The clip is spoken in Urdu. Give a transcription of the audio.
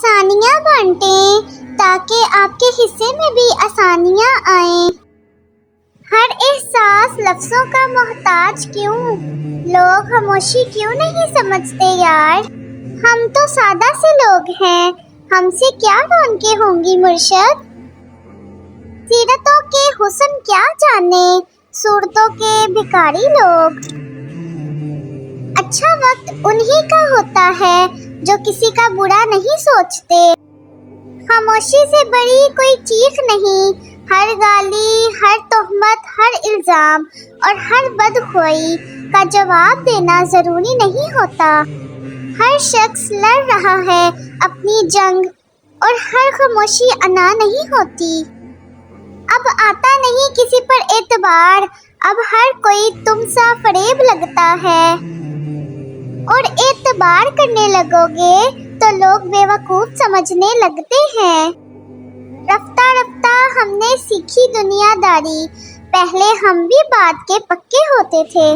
آسانیاں بانٹیں تاکہ آپ کے حصے میں بھی آسانیاں آئیں۔ ہر احساس لفظوں کا محتاج کیوں؟ لوگ خاموشی کیوں نہیں سمجھتے یار؟ ہم تو سادہ سے لوگ ہیں، ہم سے کیا رونقیں ہوں گی مرشد؟ سیرتوں کے حسن کیا جانے، صورتوں کے بھکاری لوگ۔ اچھا وقت انہی کا ہوتا ہے جو کسی کا برا نہیں سوچتے۔ خاموشی سے بڑی کوئی چیخ نہیں۔ ہر گالی، ہر تہمت، ہر الزام اور ہر بدخواہی کا جواب دینا ضروری نہیں ہوتا۔ ہر شخص لڑ رہا ہے اپنی جنگ اور ہر خاموشی انا نہیں ہوتی۔ اب آتا نہیں کسی پر اعتبار، اب ہر کوئی تم سا فریب لگتا ہے۔ اور اعتبار کرنے لگو گے تو لوگ بیوقوف سمجھنے لگتے ہیں۔ رفتہ رفتہ ہم نے سیکھی دنیا داری، پہلے ہم بھی بات کے پکے ہوتے تھے۔